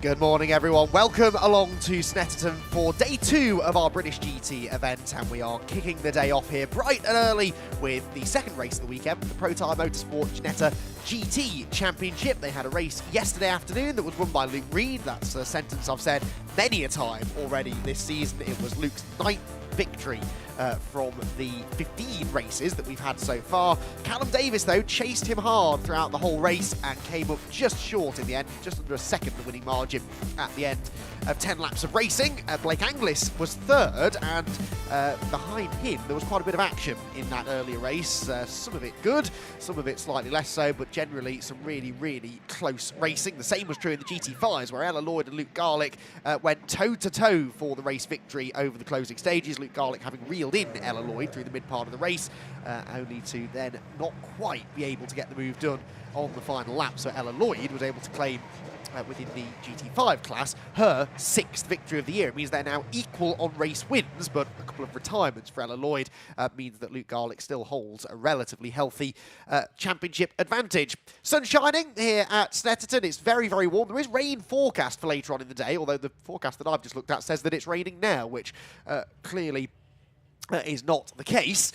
Good morning, everyone. Welcome along to Snetterton for day 2 of our British GT event, and we are kicking the day off here bright and early with the second race of the weekend, the Protyre Motorsport Ginetta GT Championship. They had a race yesterday afternoon that was won by Luke Reed. That's a sentence I've said many a time already this season. It was Luke's 9th victory from the 15 races that we've had so far. Callum Davis, though, chased him hard throughout the whole race and came up just short in the end, just under a second the winning margin at the end of 10 laps of racing. Blake Anglis was third, and behind him there was quite a bit of action in that earlier race. Some of it good, some of it slightly less so, but generally some really, really close racing. The same was true in the GT5s, where Ella Lloyd and Luke Garlick went toe-to-toe for the race victory over the closing stages. Luke Garlick having reeled in Ella Lloyd through the mid part of the race, only to then not quite be able to get the move done on the final lap. So Ella Lloyd was able to claim within the GT5 class her 6th victory of the year. It means they're now equal on race wins, but a couple of retirements for Ella Lloyd means that Luke Garlick still holds a relatively healthy championship advantage. Sun shining here at Snetterton. It's very, very warm. There is rain forecast for later on in the day, although the forecast that I've just looked at says that it's raining now, which clearly is not the case,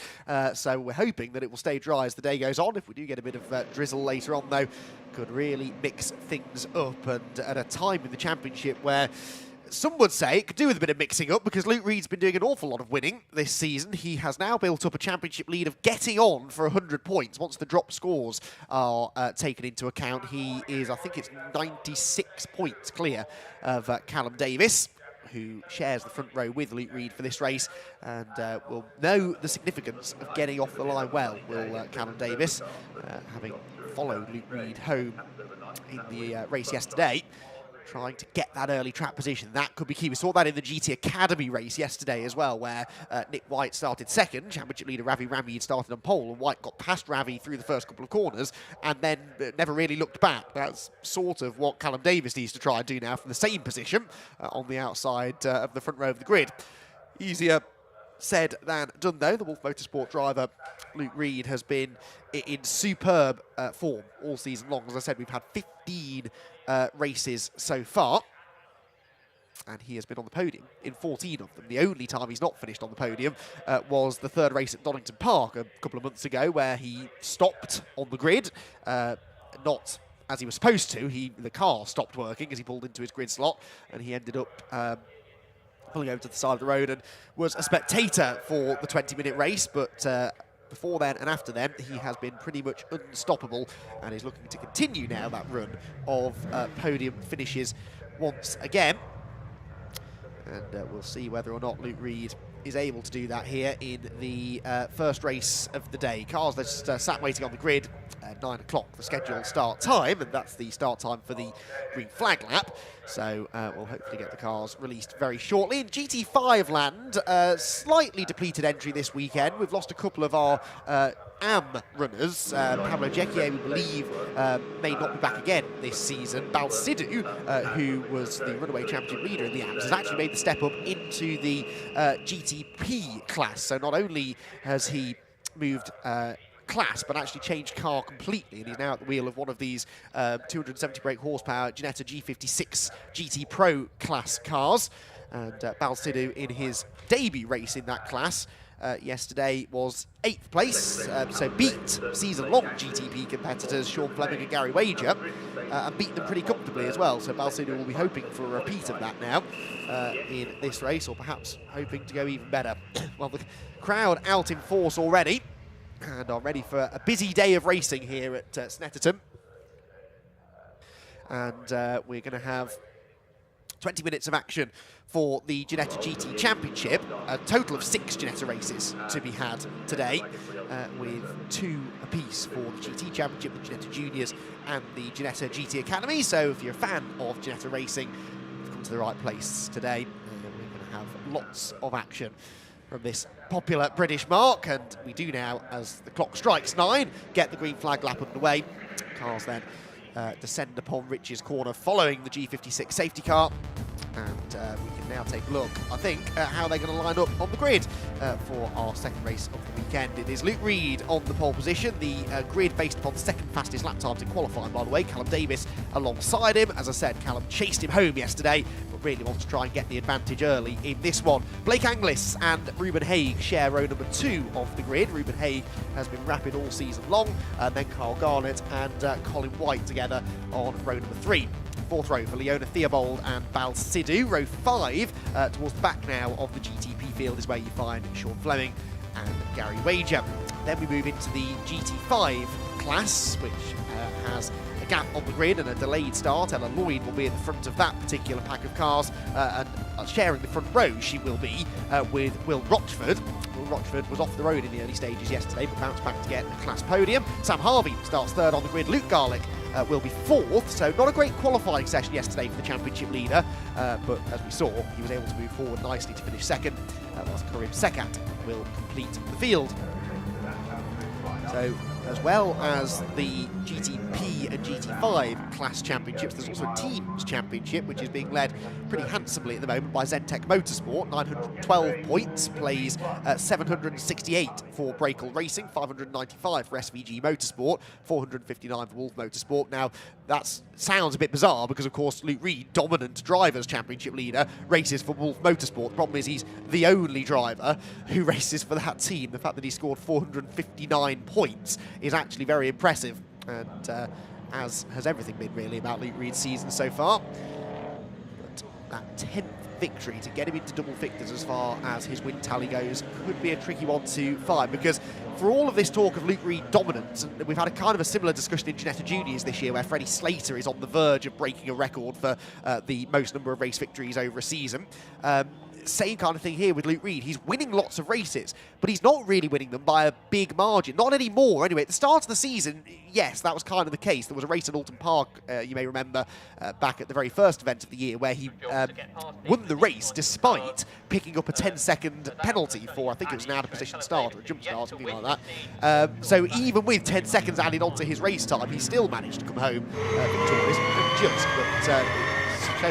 so we're hoping that it will stay dry as the day goes on. If we do get a bit of drizzle later on, though, could really mix things up, and at a time in the championship where some would say it could do with a bit of mixing up, because Luke Reed's been doing an awful lot of winning this season. He has now built up a championship lead of getting on for 100 points. Once the drop scores are taken into account, he is, I think it's 96 points clear of Callum Davis, who shares the front row with Luke Reed for this race, and will know the significance of getting off the line well, will Callum Davis, having followed Luke Reed home in the race yesterday, trying to get that early track position. That could be key. We saw that in the GT Academy race yesterday as well, where Nick White started second, championship leader Ravi Ramid started on pole, and White got past Ravi through the first couple of corners and then never really looked back. That's sort of what Callum Davis needs to try and do now from the same position on the outside of the front row of the grid. Easier said than done, though. The Wolf Motorsport driver Luke Reed has been in superb form all season long. As I said, we've had 15 races so far, and he has been on the podium in 14 of them. The only time he's not finished on the podium was the third race at Donington Park a couple of months ago, where he stopped on the grid, not as he was supposed to. The car stopped working as he pulled into his grid slot, and he ended up pulling over to the side of the road and was a spectator for the 20-minute race, but before then and after then, he has been pretty much unstoppable and is looking to continue now that run of podium finishes once again. And we'll see whether or not Luke Reed is able to do that here in the first race of the day. Cars just sat waiting on the grid at 9 o'clock, the scheduled start time, and that's the start time for the green flag lap. So we'll hopefully get the cars released very shortly. In GT5 land, slightly depleted entry this weekend. We've lost a couple of our AM runners. Pablo Jequier, we believe, may not be back again this season. Balsidou, who was the runaway championship leader in the AMs, has actually made the step up into the GTP class. So not only has he moved class, but actually changed car completely, and he's now at the wheel of one of these 270 brake horsepower Ginetta G56 GT Pro class cars. And Balsidou, in his debut race in that class yesterday, was 8th place, so beat season-long GTP competitors Sean Fleming and Gary Wager, and beat them pretty comfortably as well. So Balsidou will be hoping for a repeat of that now in this race, or perhaps hoping to go even better. Well, the crowd out in force already, and are ready for a busy day of racing here at Snetterton. And we're going to have 20 minutes of action for the Ginetta GT Championship. A total of 6 Ginetta races to be had today, with 2 apiece for the GT Championship, the Ginetta Juniors and the Ginetta GT Academy. So if you're a fan of Ginetta racing, you've come to the right place today. We're going to have lots of action from this popular British mark, and we do now, as the clock strikes 9, get the green flag lap underway. Cars then descend upon Rich's corner following the G56 safety car. And we can now take a look, I think, at how they're going to line up on the grid for our second race of the weekend. It is Luke Reed on the pole position, the grid based upon the second fastest lap times in qualifying, by the way. Callum Davis alongside him. As I said, Callum chased him home yesterday, but really wants to try and get the advantage early in this one. Blake Anglis and Ruben Haig share row number 2 of the grid. Ruben Haig has been rapid all season long, and then Carl Garnett and Colin White together on row number 3. Fourth row for Leona Theobald and Bal Sidhu. Row 5 towards the back now of the GTP field is where you find Sean Fleming and Gary Wager. Then we move into the GT5 class, which has a gap on the grid and a delayed start. Ella Lloyd will be at the front of that particular pack of cars, and sharing the front row she will be with Will Rochford. Will Rochford was off the road in the early stages yesterday, but bounced back to get a class podium. Sam Harvey starts third on the grid. Luke Garlick will be fourth, so not a great qualifying session yesterday for the championship leader, but as we saw, he was able to move forward nicely to finish second, whilst Karim Sekat will complete the field. So, as well as the GTP and GT5 class championships, there's also a teams championship, which is being led pretty handsomely at the moment by Zentek Motorsport. 912 points, plays 768 for Breakall Racing, 595 for SVG Motorsport, 459 for Wolf Motorsport. Now, that sounds a bit bizarre because, of course, Luke Reed, dominant drivers championship leader, races for Wolf Motorsport. The problem is he's the only driver who races for that team. The fact that he scored 459 points is actually very impressive, and as has everything been really about Luke Reed's season so far. But that 10th victory to get him into double figures as far as his win tally goes could be a tricky one to find, because for all of this talk of Luke Reed dominance, and we've had a kind of a similar discussion in Ginetta Juniors this year where Freddie Slater is on the verge of breaking a record for the most number of race victories over a season. Same kind of thing here with Luke Reed. He's winning lots of races, but he's not really winning them by a big margin. Not anymore, anyway. At the start of the season, yes, that was kind of the case. There was a race at Alton Park, you may remember, back at the very first event of the year, where he won the race despite picking up a 10-second penalty for, I think it was an out-of-position start or a jump start, something like that. So even with 10 seconds added onto his race time, he still managed to come home victorious, just, but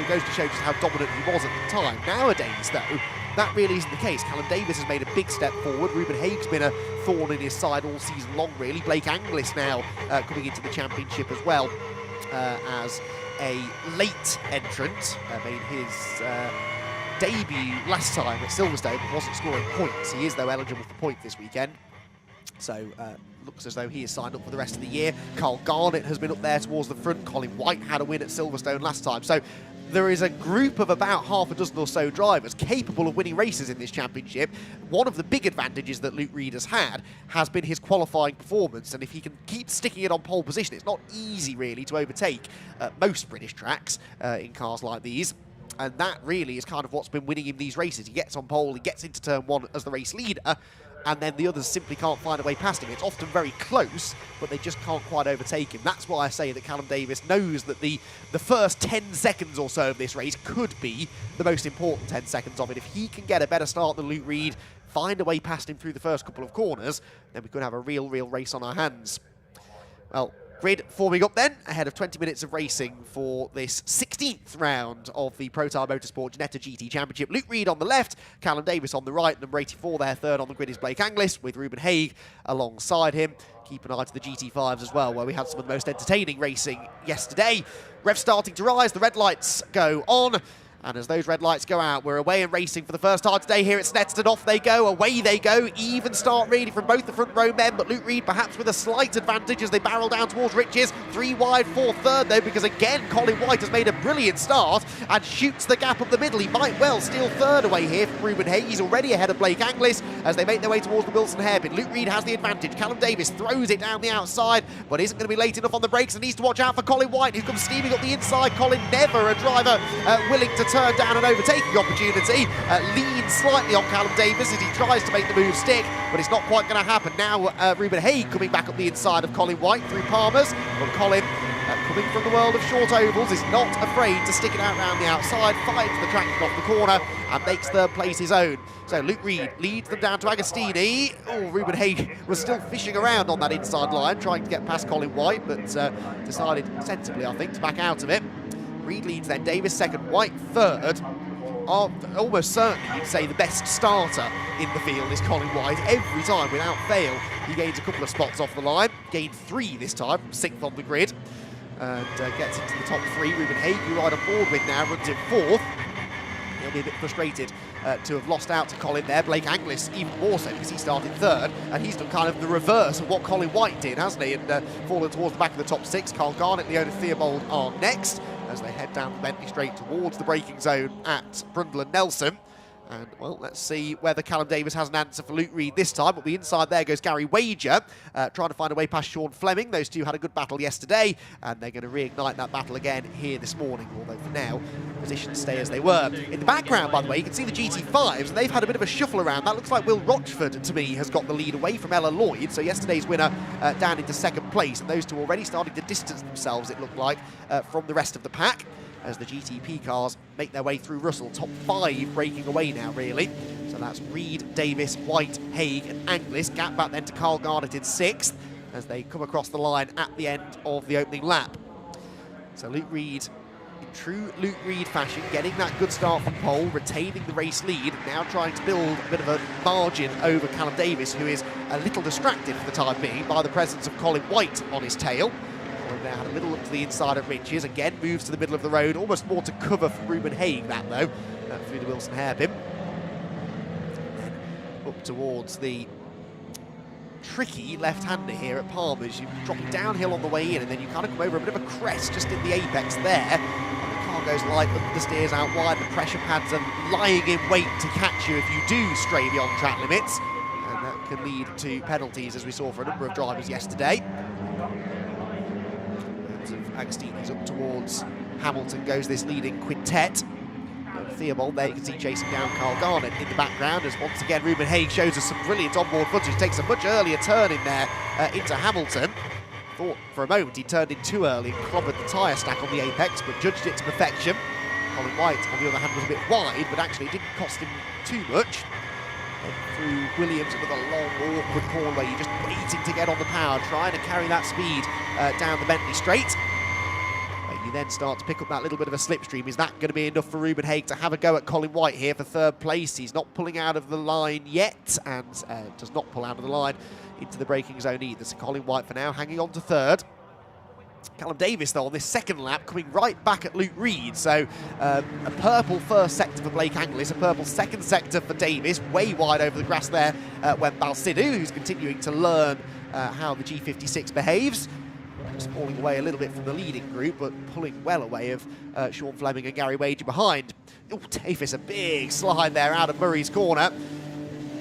goes to show just how dominant he was at the time. Nowadays, though, that really isn't the case. Callum Davis has made a big step forward. Ruben Haig's been a thorn in his side all season long, really. Blake Anglis now coming into the championship as well as a late entrant. Made his debut last time at Silverstone, but wasn't scoring points. He is, though, eligible for points this weekend. So, looks as though he is signed up for the rest of the year. Carl Garnett has been up there towards the front. Colin White had a win at Silverstone last time. So, there is a group of about half a dozen or so drivers capable of winning races in this championship. One of the big advantages that Luke Reed has had has been his qualifying performance, and if he can keep sticking it on pole position, it's not easy really to overtake most British tracks in cars like these. And that really is kind of what's been winning him these races. He gets on pole, he gets into turn 1 as the race leader, and then the others simply can't find a way past him. It's often very close, but they just can't quite overtake him. That's why I say that Callum Davis knows that the first 10 seconds or so of this race could be the most important 10 seconds of it. If he can get a better start than Luke Reed, find a way past him through the first couple of corners, then we could have a real race on our hands. Well, grid forming up then, ahead of 20 minutes of racing for this 16th round of the Protyre Motorsport Ginetta GT Championship. Luke Reed on the left, Callum Davis on the right, number 84 there, third on the grid is Blake Anglis, with Ruben Haig alongside him. Keep an eye to the GT5s as well, where we had some of the most entertaining racing yesterday. Revs starting to rise, the red lights go on. And as those red lights go out, we're away and racing for the first time today here at Snetterton. Off they go, away they go. Even start really from both the front row men, but Luke Reed perhaps with a slight advantage as they barrel down towards Riches. 3 wide, 4 third though, because again, Colin White has made a brilliant start and shoots the gap up the middle. He might well steal third away here from Ruben Haig. He's already ahead of Blake Anglis as they make their way towards the Wilson hairpin. Luke Reed has the advantage. Callum Davis throws it down the outside, but isn't going to be late enough on the brakes and needs to watch out for Colin White, who comes steaming up the inside. Colin, never a driver willing to turn down an overtaking opportunity, leans slightly on Callum Davis as he tries to make the move stick, but it's not quite going to happen. Now Ruben Haig coming back up the inside of Colin White through Palmer's, but Colin, coming from the world of short ovals, is not afraid to stick it out round the outside, finds the traction off the corner and makes third place his own. So Luke Reed leads them down to Agostini. Oh, Ruben Haig was still fishing around on that inside line, trying to get past Colin White, but decided sensibly, I think, to back out of it. Reed leads then, Davis second, White third. Almost certainly you'd say the best starter in the field is Colin White. Every time, without fail, he gains a couple of spots off the line. Gained 3 this time, 6th on the grid. And gets into the top 3. Ruben Haig, who ride on board with now, runs in 4th. He'll be a bit frustrated to have lost out to Colin there. Blake Anglis even more so because he started 3rd, and he's done kind of the reverse of what Colin White did, hasn't he? And fallen towards the back of the top 6. Carl Garnett, Leona Theobald are next as they head down the Bentley Straight towards the braking zone at Brundle and Nelson. And, well, let's see whether Callum Davis has an answer for Luke Reed this time. But the inside there goes Gary Wager, trying to find a way past Sean Fleming. Those two had a good battle yesterday, and they're going to reignite that battle again here this morning, although for now, positions stay as they were. In the background, by the way, you can see the GT5s, and they've had a bit of a shuffle around. That looks like Will Rochford, to me, has got the lead away from Ella Lloyd, so yesterday's winner down into 2nd place, and those two already starting to distance themselves, it looked like, from the rest of the pack, as the GTP cars make their way through Russell. Top 5 breaking away now, really. So that's Reed, Davis, White, Haig and Anglis. Gap back then to Carl Garnett in 6th as they come across the line at the end of the opening lap. So Luke Reed, in true Luke Reed fashion, getting that good start from pole, retaining the race lead, and now trying to build a bit of a margin over Callum Davis, who is a little distracted for the time being by the presence of Colin White on his tail. Now had a little up to the inside at Riches, again moves to the middle of the road, almost more to cover from Ruben Haig, that though, through the Wilson hairpin. Then up towards the tricky left-hander here at Palmer's. You drop downhill on the way in, and then you kind of come over a bit of a crest just in the apex there. And the car goes light, understeers out wide, the pressure pads are lying in wait to catch you if you do stray beyond track limits. And that can lead to penalties, as we saw for a number of drivers yesterday. Agostini's up towards Hamilton goes this leading quintet. Theobald there, you can see chasing down Carl Garnett in the background, as once again Ruben Haig shows us some brilliant onboard footage, takes a much earlier turn in there into Hamilton. Thought for a moment he turned in too early and clobbered the tyre stack on the apex, but judged it to perfection. Colin White, on the other hand, was a bit wide, but actually it didn't cost him too much. And through Williams with a long, awkward corner where you're just waiting to get on the power, trying to carry that speed down the Bentley Straight. You then start to pick up that little bit of a slipstream. Is that going to be enough for Ruben Haig to have a go at Colin White here for 3rd place? He's not pulling out of the line yet, and does not pull out of the line into the braking zone either. So Colin White for now hanging on to 3rd. Callum Davis, though, on this 2nd lap, coming right back at Luke Reed. So a purple 1st sector for Blake Anglis, a purple 2nd sector for Davis, way wide over the grass there went Balsidou, who's continuing to learn how the G56 behaves. Just falling away a little bit from the leading group, but pulling well away of Sean Fleming and Gary Wager behind. Oh, Davis, a big slide there out of Murray's corner.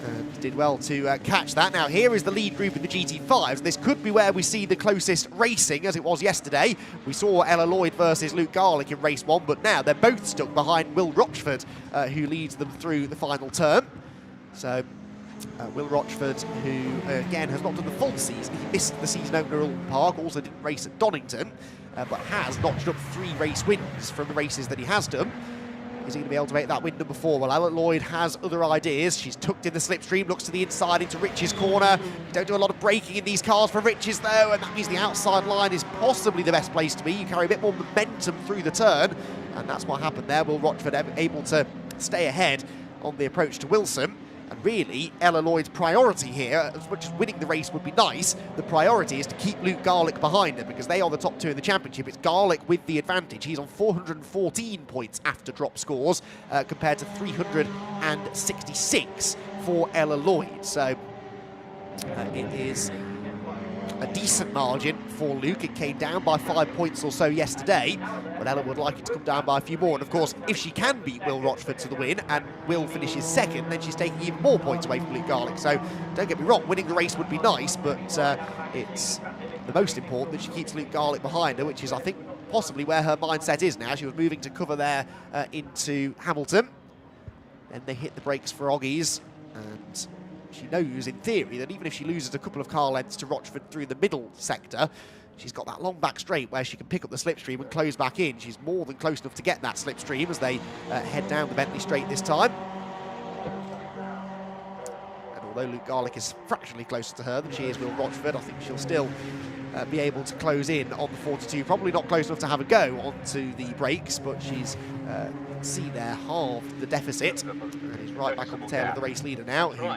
And did well to catch that. Now, here is the lead group in the GT5s. This could be where we see the closest racing, as it was yesterday. We saw Ella Lloyd versus Luke Garlick in race 1, but now they're both stuck behind Will Rochford, who leads them through the final turn. So Will Rochford, who again has not done the full season. He missed the season opener at Alton Park, also didn't race at Donington, but has notched up 3 race wins from the races that he has done. Is he going to be able to make that win number 4? Well, Ella Lloyd has other ideas. She's tucked in the slipstream, looks to the inside into Rich's corner. You don't do a lot of braking in these cars for Rich's, though, and that means the outside line is possibly the best place to be. You carry a bit more momentum through the turn, and that's what happened there. Will Rochford able to stay ahead on the approach to Wilson. And really, Ella Lloyd's priority here, as much as winning the race would be nice, the priority is to keep Luke Garlick behind her, because they are the top 2 in the championship. It's Garlick with the advantage. He's on 414 points after drop scores, compared to 366 for Ella Lloyd. So it is a decent margin for Luke. It came down by 5 points or so yesterday, but Ella would like it to come down by a few more. And of course, if she can beat Will Rochford to the win and Will finishes 2nd, then she's taking even more points away from Luke Garlick. So don't get me wrong, winning the race would be nice, but it's the most important that she keeps Luke Garlick behind her, which is, I think, possibly where her mindset is now. She was moving to cover there into Hamilton. Then they hit the brakes for Oggies, and she knows, in theory, that even if she loses a couple of car lengths to Rochford through the middle sector, she's got that long back straight where she can pick up the slipstream and close back in. She's more than close enough to get that slipstream as they head down the Bentley Straight this time. And although Luke Garlick is fractionally closer to her than she is Will Rochford. I think she'll still be able to close in on the 42. Probably not close enough to have a go onto the brakes, but she's, see there, halved the deficit. And he's right back on the tail of the race leader now, who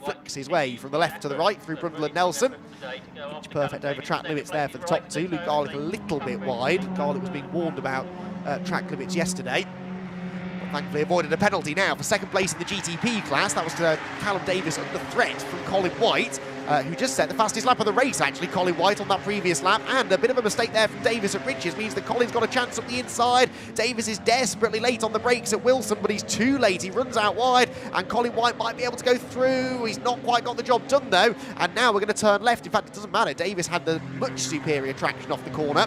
flicks his way from the left to the right through Brundle and Nelson. Pitch perfect over track limits there for the top two. Luke Garlick a little bit wide. Garlick was being warned about track limits yesterday. Thankfully avoided a penalty now for second place in the GTP class. That was to Callum Davis under threat from Colin White, who just set the fastest lap of the race, actually, Colin White on that previous lap. And a bit of a mistake there from Davis at Riches means that Colin's got a chance up the inside. Davis is desperately late on the brakes at Wilson, but he's too late. He runs out wide, and Colin White might be able to go through. He's not quite got the job done, though. And now we're going to turn left. In fact, it doesn't matter. Davis had the much superior traction off the corner,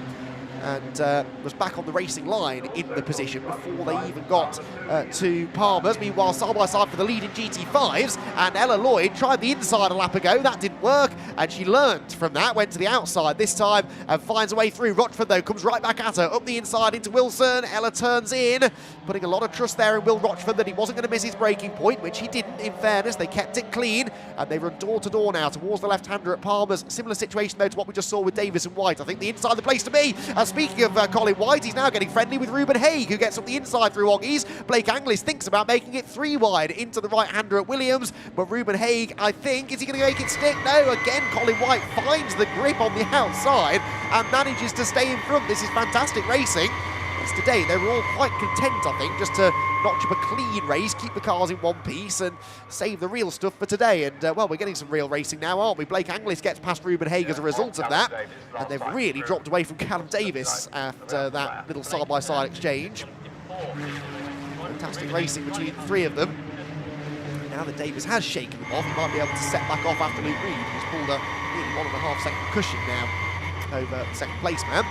and was back on the racing line in the position before they even got to Palmer's. Meanwhile, side by side for the lead in GT5s, and Ella Lloyd tried the inside a lap ago. That didn't work, and she learnt from that, went to the outside this time and finds a way through. Rochford, though, comes right back at her, up the inside into Wilson. Ella turns in, putting a lot of trust there in Will Rochford that he wasn't going to miss his braking point, which he didn't, in fairness. They kept it clean, and they run door to door now towards the left-hander at Palmer's. Similar situation, though, to what we just saw with Davis and White. I think the inside the place to be. Speaking of Colin White, he's now getting friendly with Ruben Haig, who gets up the inside through Oggies. Blake Anglis thinks about making it 3 wide into the right-hander at Williams, but Ruben Haig, I think, is he going to make it stick? No, again, Colin White finds the grip on the outside and manages to stay in front. This is fantastic racing. Today they were all quite content, I think, just to notch up a clean race, keep the cars in one piece and save the real stuff for today. And well, we're getting some real racing now, aren't we? Blake Anglis gets past Ruben Haig as a result of that, and they've really dropped away from Callum Davis after that little side-by-side exchange. Fantastic racing between the three of them. Now that Davis has shaken them off, he might be able to set back off after Luke Reed, who's pulled a nearly 1.5 second cushion now over the second place man.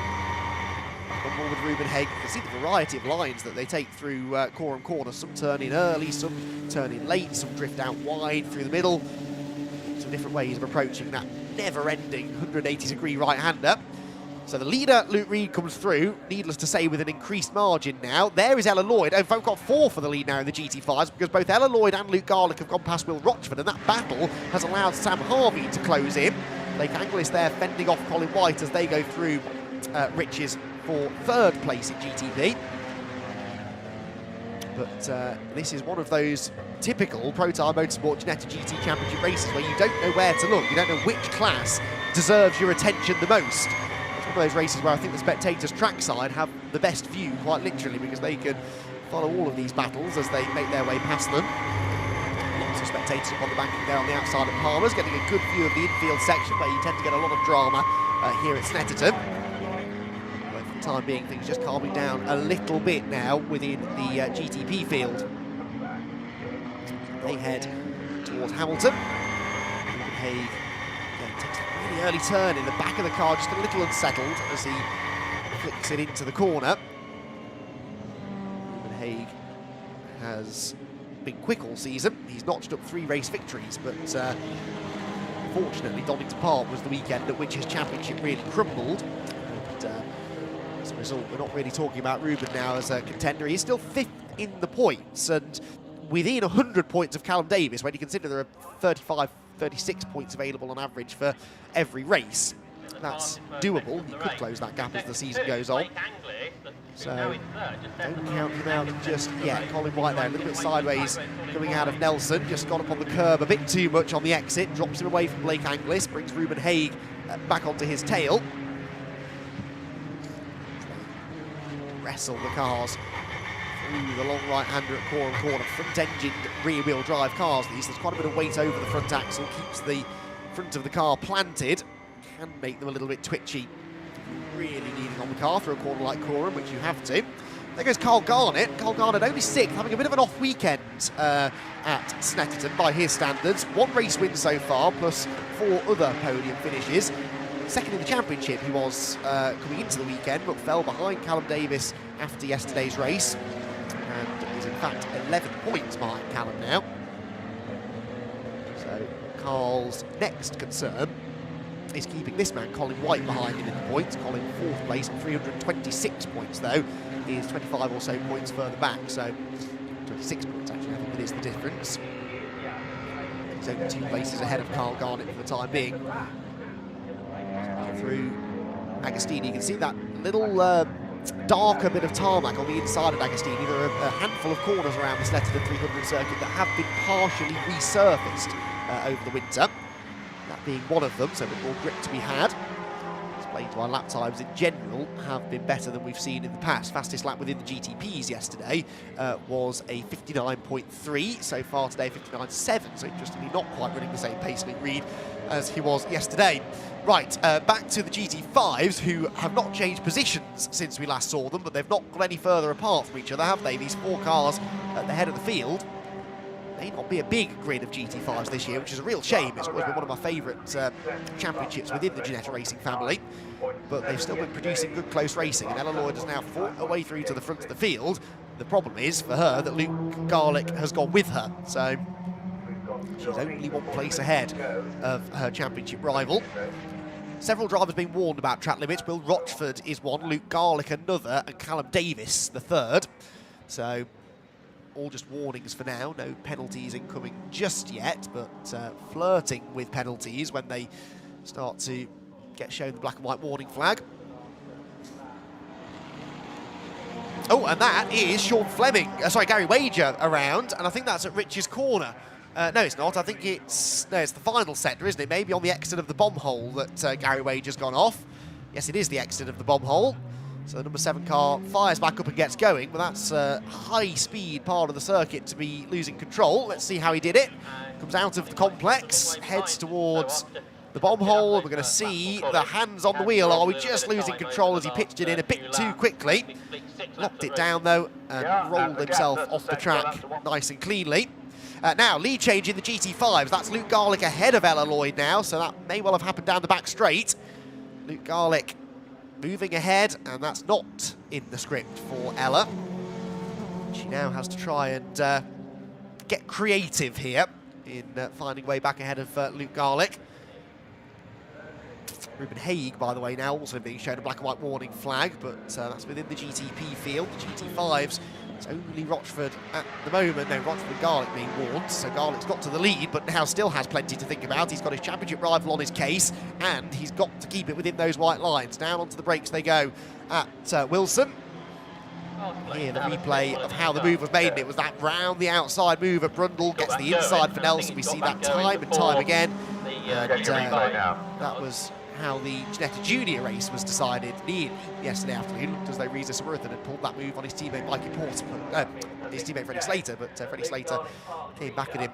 On board with Ruben Haig. You can see the variety of lines that they take through Coram Corner. Some turn in early, some turn in late, some drift out wide through the middle. Some different ways of approaching that never-ending 180-degree right-hander. So the leader, Luke Reed, comes through, needless to say, with an increased margin now. There is Ella Lloyd. And we've got 4 for the lead now in the GT5s, because both Ella Lloyd and Luke Garlick have gone past Will Rochford, and that battle has allowed Sam Harvey to close in. Blake Anglis there fending off Colin White as they go through Riches for 3rd place in GTP. But this is one of those typical Protyre Motorsport Ginetta GT Championship races where you don't know where to look, you don't know which class deserves your attention the most. It's one of those races where I think the spectators trackside have the best view, quite literally, because they can follow all of these battles as they make their way past them. Lots of spectators up on the banking there on the outside of Palmer's, getting a good view of the infield section, where you tend to get a lot of drama here at Snetterton. Time being, things just calming down a little bit now within the GTP field. They head towards Hamilton. Haig takes a really early turn in the back of the car, just a little unsettled as he flicks it into the corner. Haig has been quick all season. He's notched up 3 race victories, but fortunately Donington Park was the weekend at which his championship really crumbled. As a result, we're not really talking about Ruben now as a contender. He's still 5th in the points and within 100 points of Callum Davis, when you consider there are 35, 36 points available on average for every race. That's doable. He could close that gap as the season goes on. So don't count him out just yet. Colin White there, a little bit sideways coming out of Nelson. Just got up on the curb a bit too much on the exit. Drops him away from Blake Anglis. Brings Ruben Haig back onto his tail. Wrestle the cars through the long right-hander at Coram Corner. Front-engined rear-wheel drive cars. There's quite a bit of weight over the front axle, keeps the front of the car planted, can make them a little bit twitchy. Really leaning on the car through a corner like Coram, which you have to. There goes Carl Garnett. Carl Garnett only 6th, having a bit of an off weekend at Snetterton by his standards. 1 race win so far, plus 4 other podium finishes. 2nd in the championship he was coming into the weekend, but fell behind Callum Davis after yesterday's race, and is in fact 11 points behind Callum now. So Carl's next concern is keeping this man Colin White behind him in the points. Colin 4th place at 326 points though, is 25 or so points further back, so 26 points actually I think it is the difference. He's only 2 places ahead of Carl Garnett for the time being. Through Agostini, you can see that little darker bit of tarmac on the inside of Agostini. There are a handful of corners around the Snetterton 300 circuit that have been partially resurfaced over the winter. That being one of them, so a bit more grip to be had. Explained why lap times in general have been better than we've seen in the past. Fastest lap within the GTPs yesterday was a 59.3. So far today, 59.7. So interestingly, not quite running the same pace Luke Reed as he was yesterday. Right, back to the GT5s, who have not changed positions since we last saw them, but they've not got any further apart from each other, have they? These 4 cars at the head of the field. May not be a big grid of GT5s this year, which is a real shame. It's always been one of my favourite championships within the Ginetta racing family, but they've still been producing good close racing, and Ella Lloyd has now fought her way through to the front of the field. The problem is, for her, that Luke Garlick has gone with her, so she's only 1 place ahead of her championship rival. Several drivers being warned about track limits. Will Rochford is one, Luke Garlick another, and Callum Davis the third. So all just warnings for now. No penalties incoming just yet, but flirting with penalties when they start to get shown the black and white warning flag. Oh, and that is Sean Fleming, Gary Wager around, and I think that's at Rich's corner. No, it's not. I think it's the final sector, isn't it? Maybe on the exit of the bomb hole that Gary Wager's gone off. Yes, it is the exit of the bomb hole. So the number 7 car fires back up and gets going, but that's a high-speed part of the circuit to be losing control. Let's see how he did it. Comes out of the complex, heads towards the bomb hole. We're going to see the hands on the wheel. Are we just losing control as he pitched it in a bit too quickly? Knocked it down, though, and rolled himself off the track nice and cleanly. Now, lead change in the GT5s. That's Luke Garlick ahead of Ella Lloyd now, so that may well have happened down the back straight. Luke Garlick moving ahead, and that's not in the script for Ella. She now has to try and get creative here in finding a way back ahead of Luke Garlick. Ruben Haig, by the way, now also being shown a black and white warning flag, but that's within the GTP field. The GT5s, it's only Rochford at the moment. No, Rochford and Garlick being warned, so Garlick's got to the lead, but now still has plenty to think about. He's got his championship rival on his case, and he's got to keep it within those white lines. Down onto the brakes they go at Wilson. Here, the replay of how the move was made, and it was that round the outside move at Brundle, gets the inside for Nelson. We see that time and time again, and that was how the Ginetta Junior race was decided nearly yesterday afternoon. It looked as though Reza Samarthan had pulled that move on his teammate Mikey Porter, his teammate Freddie Slater, but Freddie Slater came back at him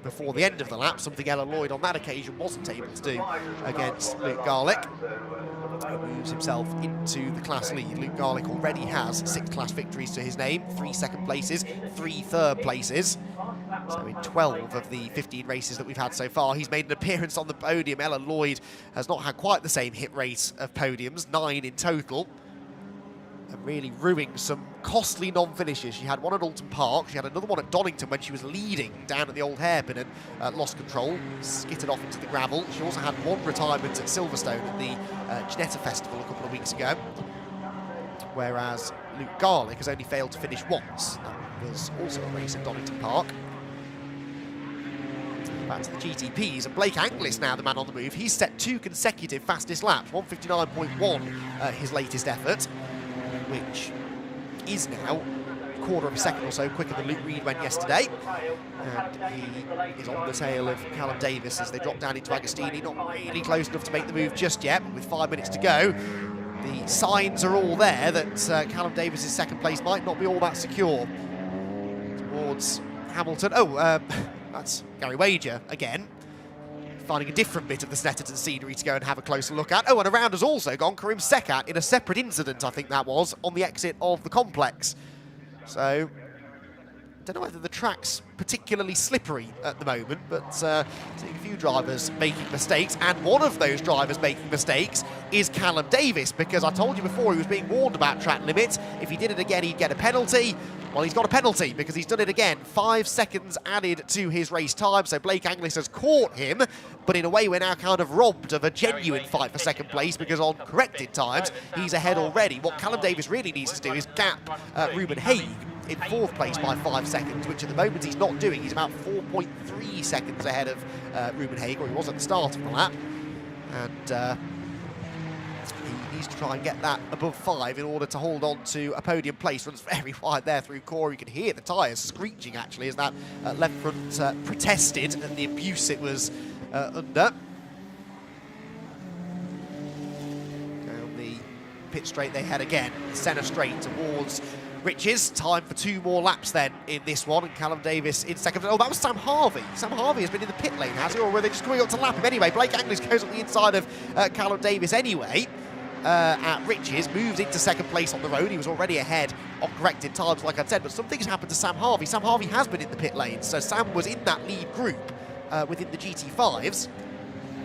before the end of the lap, something Ella Lloyd on that occasion wasn't able to do against Luke Garlick. He moves himself into the class lead. Luke Garlick already has 6 class victories to his name, 3 second places, 3 third places. So in 12 of the 15 races that we've had so far, he's made an appearance on the podium. Ella Lloyd has not had quite the same hit rate of podiums, 9 in total, and really ruining some costly non-finishes. She had one at Alton Park, she had another one at Donington when she was leading down at the old hairpin and lost control, skittered off into the gravel. She also had 1 retirement at Silverstone at the Ginetta Festival a couple of weeks ago, whereas Luke Garlick has only failed to finish once. That was also a race at Donington Park. Back to the GTPs, and Blake Anglis now the man on the move. He's set 2 consecutive fastest laps, 1:59.1 his latest effort, which is now a quarter of a second or so quicker than Luke Reed went yesterday. And he is on the tail of Callum Davis as they drop down into Agostini. Not really close enough to make the move just yet, but with 5 minutes to go, the signs are all there that Callum Davis's second place might not be all that secure. Towards Hamilton. That's Gary Wager again, finding a different bit of the Snetterton scenery to go and have a closer look at. Oh, and around has also gone Karim Sekat in a separate incident, I think that was, on the exit of the complex. So, I don't know whether the track's particularly slippery at the moment, but seeing a few drivers making mistakes, and one of those drivers making mistakes is Callum Davis, because I told you before he was being warned about track limits. If he did it again, he'd get a penalty. Well, he's got a penalty because he's done it again. 5 seconds added to his race time, so Blake Anglis has caught him, but in a way we're now kind of robbed of a genuine fight for second place, because on corrected times, he's ahead already. What Callum Davis really needs to do is gap Ruben Haig in 4th place by 5 seconds, which at the moment he's not doing. He's about 4.3 seconds ahead of Ruben Haig, or he was at the start of the lap. And he needs to try and get that above 5 in order to hold on to a podium place. Runs very wide there through Corey. You can hear the tyres screeching, actually, as that left front protested and the abuse it was under. Down the pit straight they head again. Centre straight towards Riches. Time for 2 more laps then in this one, and Callum Davis in second. Oh, that was Sam Harvey. Sam Harvey has been in the pit lane, has he? Or were they just coming up to lap him anyway? Blake Anglis goes on the inside of Callum Davis anyway. At Riches, moves into second place on the road. He was already ahead on corrected times, like I said, but something's happened to Sam Harvey. Sam Harvey has been in the pit lane, so Sam was in that lead group within the GT5s.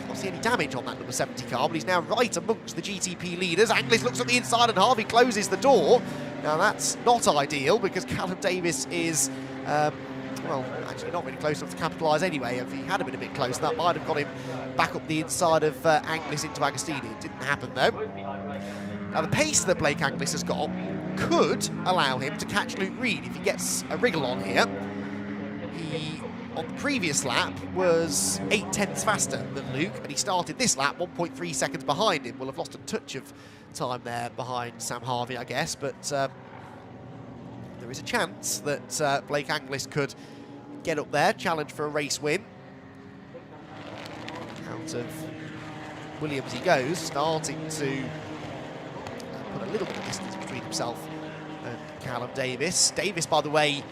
Can't see any damage on that number 70 car, but he's now right amongst the GTP leaders. Anglis looks at the inside and Harvey closes the door. Now that's not ideal because Callum Davis is, well, actually not really close enough to capitalise anyway. If he had been a bit close, that might have got him back up the inside of Anglis into Agostini. It didn't happen though. Now the pace that Blake Anglis has got could allow him to catch Luke Reed if he gets a wriggle on here. He, on the previous lap, was 8/10 faster than Luke, and he started this lap 1.3 seconds behind him. Will have lost a touch of time there behind Sam Harvey, I guess, but there is a chance that Blake Anglis could get up there, challenge for a race win. Out of Williams he goes, starting to put a little bit of distance between himself and Callum Davis. Davis, by the way,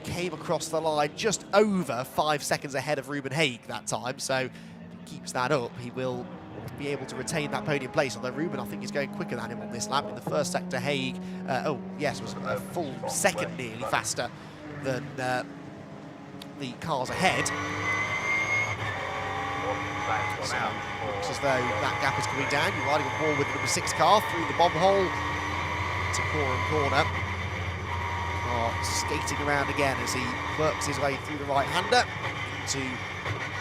came across the line just over 5 seconds ahead of Ruben Haig that time, so if he keeps that up, he will be able to retain that podium place, although Ruben, I think, is going quicker than him on this lap. In the first sector, Haig, oh yes, was a full second nearly faster than the cars ahead. So, looks as though that gap is coming down. You're riding on board with the number 6 car through the bomb hole to Coram Corner. Skating around again as he works his way through the right-hander to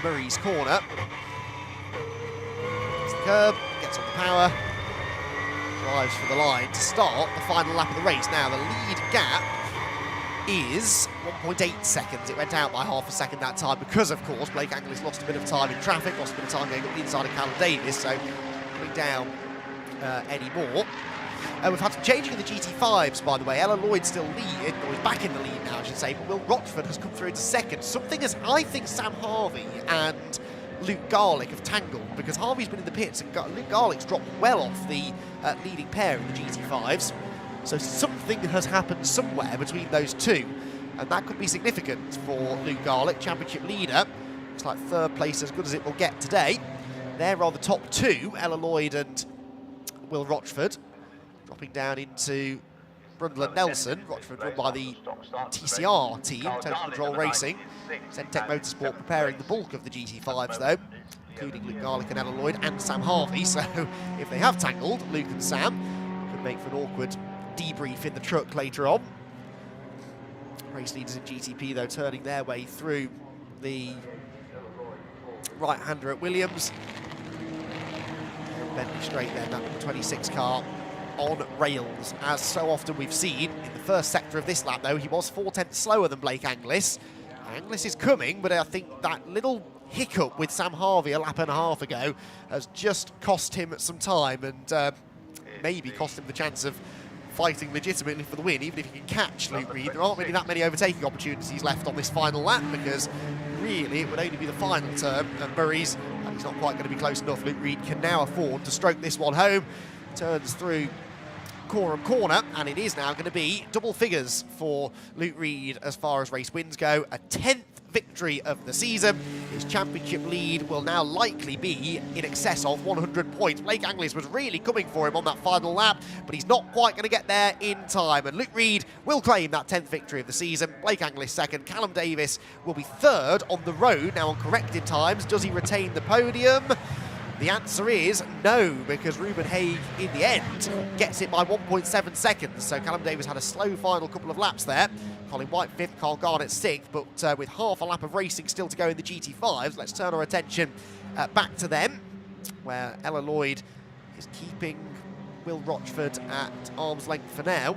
Murray's corner. Gets the curb, gets on the power, drives for the line to start the final lap of the race. Now the lead gap is 1.8 seconds. It went out by half a second that time because, of course, Blake Anglis lost a bit of time in traffic, lost a bit of time going up the inside of Callum Davis, so coming down any more. We've had some changing in the GT5s, by the way. Ella Lloyd still lead, or is back in the lead now, I should say, but Will Rochford has come through into second. Something as I think Sam Harvey and Luke Garlick have tangled, because Harvey's been in the pits and Luke Garlick's dropped well off the leading pair in the GT5s. So something has happened somewhere between those two, and that could be significant for Luke Garlick, championship leader. Looks like 3rd place as good as it will get today. There are the top 2, Ella Lloyd and Will Rochford. Dropping down into Brundle and Nelson. Rochford run by the TCR team, Total Control Racing. Centec Motorsport preparing the bulk of the GT5s though, including Luke Garlick and Ella Lloyd and Sam Harvey. So if they have tangled, Luke and Sam, could make for an awkward debrief in the truck later on. Race leaders in GTP though turning their way through the right-hander at Williams. Bentley straight then, that number 26 car on rails, as so often we've seen. In the first sector of this lap, though, he was 4/10 slower than Blake Anglis. Anglis is coming, but I think that little hiccup with Sam Harvey a lap and a half ago has just cost him some time and maybe cost him the chance of fighting legitimately for the win, even if he can catch Luke Reed. There aren't really that many overtaking opportunities left on this final lap, because really it would only be the final turn at Murray's, and he's not quite going to be close enough. Luke Reed can now afford to stroke this one home. Turns through Coram Corner, and it is now going to be double figures for Luke Reed as far as race wins go. A 10th victory of the season. His championship lead will now likely be in excess of 100 points. Blake Anglis was really coming for him on that final lap, but he's not quite going to get there in time, and Luke Reed will claim that 10th victory of the season. Blake Anglis second. Callum Davis will be 3rd on the road, now on corrected times. Does he retain the podium? The answer is no, because Ruben Haig, in the end, gets it by 1.7 seconds. So Callum Davis had a slow final couple of laps there. Colin White 5th, Carl Garnett 6th, but with half a lap of racing still to go in the GT5s, let's turn our attention back to them, where Ella Lloyd is keeping Will Rochford at arm's length for now.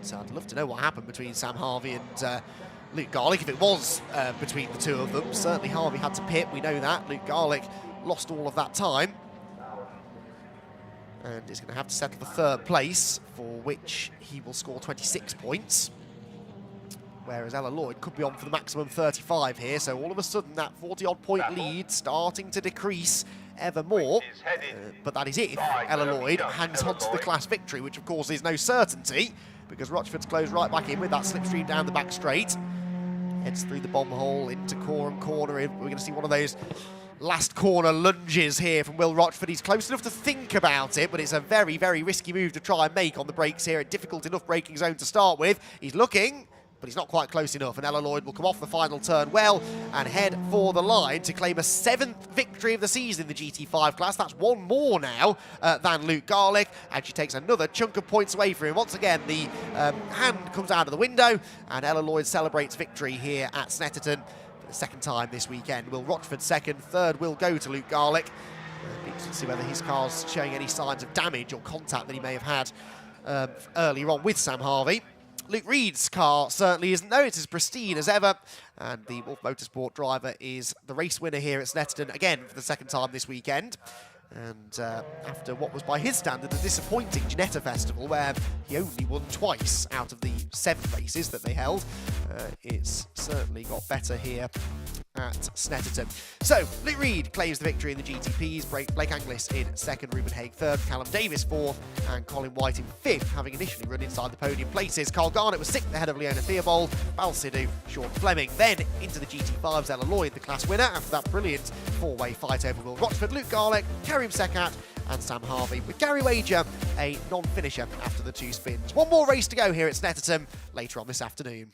So I'd love to know what happened between Sam Harvey and Luke Garlick, if it was between the two of them. Certainly Harvey had to pit, we know that. Luke Garlick lost all of that time. And is going to have to settle for 3rd place, for which he will score 26 points. Whereas Ella Lloyd could be on for the maximum 35 here, so all of a sudden that 40-odd point lead starting to decrease ever more. But that is it if Ella Lloyd hangs on to the class victory, which of course is no certainty, because Rochford's closed right back in with that slipstream down the back straight. Heads through the bomb hole into Coram corner. We're going to see one of those last corner lunges here from Will Rochford. He's close enough to think about it, but it's a very, very risky move to try and make on the brakes here. A difficult enough braking zone to start with. He's looking, but he's not quite close enough, and Ella Lloyd will come off the final turn well and head for the line to claim a 7th victory of the season in the GT5 class. That's one more now than Luke Garlick, and she takes another chunk of points away from him. Once again, the hand comes out of the window, and Ella Lloyd celebrates victory here at Snetterton for the 2nd time this weekend. Will Rochford 2nd, 3rd will go to Luke Garlick. Be interesting to see whether his car's showing any signs of damage or contact that he may have had earlier on with Sam Harvey. Luke Reed's car certainly isn't, though. It's as pristine as ever. And the Wolf Motorsport driver is the race winner here at Snetterton, again, for the 2nd time this weekend. And after what was, by his standard, a disappointing Ginetta Festival, where he only won twice out of the 7 races that they held, it's certainly got better here at Snetterton. So, Luke Reed claims the victory in the GTPs, Blake Anglis in 2nd, Ruben Haig 3rd, Callum Davis 4th, and Colin White in 5th, having initially run inside the podium places. Carl Garnett was 6th ahead of Leona Theobald, Val Sidhu, Sean Fleming. Then into the GT5s, Ella Lloyd, the class winner, after that brilliant 4-way fight over Will Rochford, Luke Garlick, Karim Sekat, and Sam Harvey, with Gary Wager a non-finisher after the 2 spins. One more race to go here at Snetterton later on this afternoon.